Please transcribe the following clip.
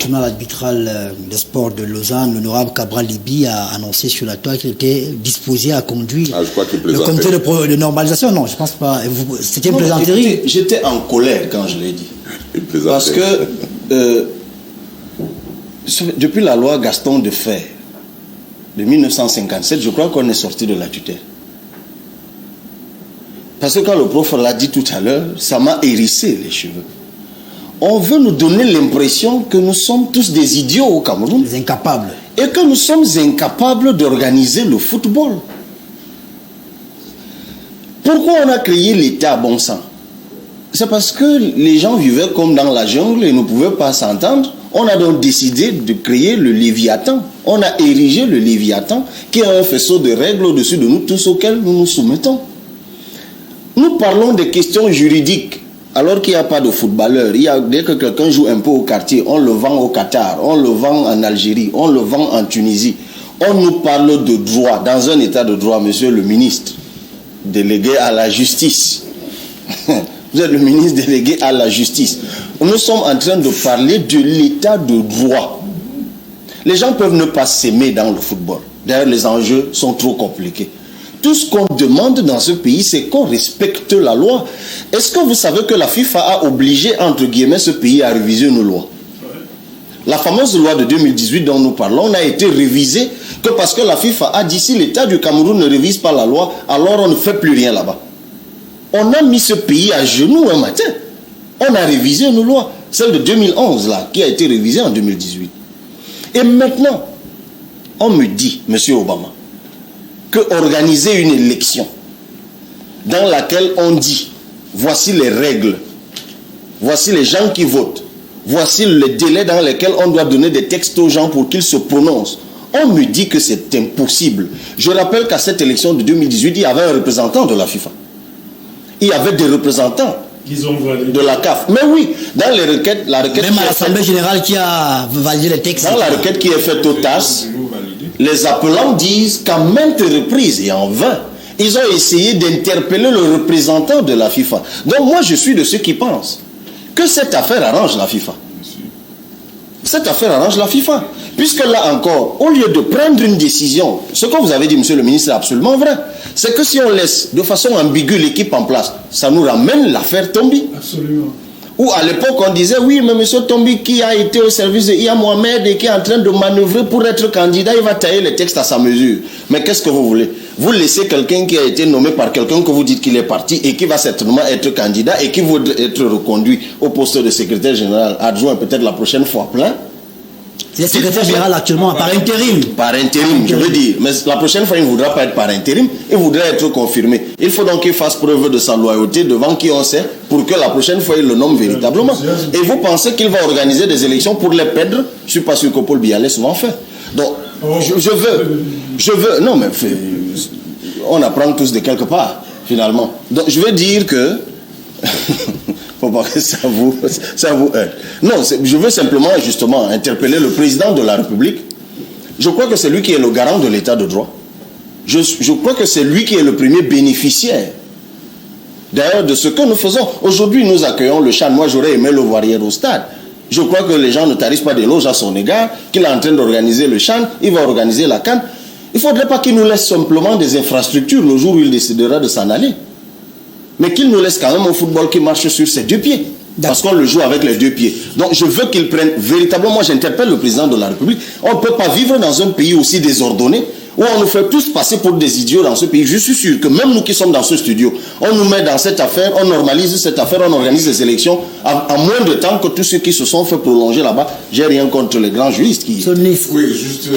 tribunal arbitral des sports de Lausanne, l'honorable Cabral Libi a annoncé sur la toile qu'il était disposé à conduire le comité de normalisation. Non, je pense pas. C'était une plaisanterie. J'étais en colère quand je l'ai dit. Parce que depuis la loi Gaston Defferre de 1957, je crois qu'on est sorti de la tutelle. Parce que quand le prof l'a dit tout à l'heure, ça m'a hérissé les cheveux. On veut nous donner l'impression que nous sommes tous des idiots au Cameroun. Des incapables. Et que nous sommes incapables d'organiser le football. Pourquoi on a créé l'État à bon sang? C'est parce que les gens vivaient comme dans la jungle et ne pouvaient pas s'entendre. On a donc décidé de créer le Léviathan. On a érigé le Léviathan, qui est un faisceau de règles au-dessus de nous tous auxquels nous nous soumettons. Nous parlons des questions juridiques, alors qu'il n'y a pas de footballeur. Dès que quelqu'un joue un peu au quartier, on le vend au Qatar, on le vend en Algérie, on le vend en Tunisie. On nous parle de droit, dans un état de droit, monsieur le ministre, délégué à la justice. Vous êtes le ministre délégué à la justice. Nous sommes en train de parler de l'état de droit. Les gens peuvent ne pas s'aimer dans le football. D'ailleurs, les enjeux sont trop compliqués. Tout ce qu'on demande dans ce pays, c'est qu'on respecte la loi. Est-ce que vous savez que la FIFA a obligé, entre guillemets, ce pays à réviser nos lois? La fameuse loi de 2018 dont nous parlons n'a été révisée que parce que la FIFA a dit si l'État du Cameroun ne révise pas la loi, alors on ne fait plus rien là-bas. On a mis ce pays à genoux un matin. On a révisé nos lois. Celle de 2011, là, qui a été révisée en 2018. Et maintenant, on me dit, monsieur Obama, que organiser une élection dans laquelle on dit voici les règles, voici les gens qui votent, voici les délais dans lesquels on doit donner des textes aux gens pour qu'ils se prononcent. On me dit que c'est impossible. Je rappelle qu'à cette élection de 2018, il y avait un représentant de la FIFA. Il y avait des représentants de la CAF. Mais oui, dans les requêtes, la requête... Même à l'Assemblée générale qui a validé les textes. Dans la requête qui est faite au TAS, les appelants disent qu'à maintes reprises et en vain, ils ont essayé d'interpeller le représentant de la FIFA. Donc moi, je suis de ceux qui pensent que cette affaire arrange la FIFA. Cette affaire arrange la FIFA. Puisque là encore, au lieu de prendre une décision, ce que vous avez dit, monsieur le ministre, est absolument vrai. C'est que si on laisse de façon ambiguë l'équipe en place, ça nous ramène l'affaire Tombi. Absolument. Où à l'époque on disait, oui, mais monsieur Tombi qui a été au service de Iya Mohamed et qui est en train de manœuvrer pour être candidat, il va tailler les textes à sa mesure. Mais qu'est-ce que vous voulez? Vous laissez quelqu'un qui a été nommé par quelqu'un que vous dites qu'il est parti et qui va certainement être candidat et qui voudrait être reconduit au poste de secrétaire général adjoint peut-être la prochaine fois plein. C'est le secrétaire général actuellement, par intérim. Par intérim, je veux dire. Mais la prochaine fois, il ne voudra pas être par intérim, il voudrait être confirmé. Il faut donc qu'il fasse preuve de sa loyauté devant qui on sait, pour que la prochaine fois, il le nomme véritablement. Et vous pensez qu'il va organiser des élections pour les perdre? Je ne suis pas sûr que Paul Biya l'ait souvent fait. Donc, je veux, non mais on apprend tous de quelque part, finalement. Donc, je veux dire que... faut pas que ça vous aide. Non, je veux simplement justement interpeller le président de la République. Je crois que c'est lui qui est le garant de l'état de droit. Je crois que c'est lui qui est le premier bénéficiaire d'ailleurs de ce que nous faisons. Aujourd'hui, nous accueillons le CHAN. Moi, j'aurais aimé le voir hier au stade. Je crois que les gens ne tarissent pas d'éloges à son égard, qu'il est en train d'organiser le CHAN, il va organiser la CAN. Il ne faudrait pas qu'il nous laisse simplement des infrastructures le jour où il décidera de s'en aller. Mais qu'il nous laisse quand même un football qui marche sur ses deux pieds. Parce qu'on le joue avec les deux pieds. Donc je veux qu'il prenne véritablement, moi j'interpelle le président de la République, on ne peut pas vivre dans un pays aussi désordonné, où on nous fait tous passer pour des idiots dans ce pays. Je suis sûr que même nous qui sommes dans ce studio, on nous met dans cette affaire, on normalise cette affaire, on organise les élections en moins de temps que tous ceux qui se sont fait prolonger là-bas. J'ai rien contre les grands juristes qui... Oui, juste...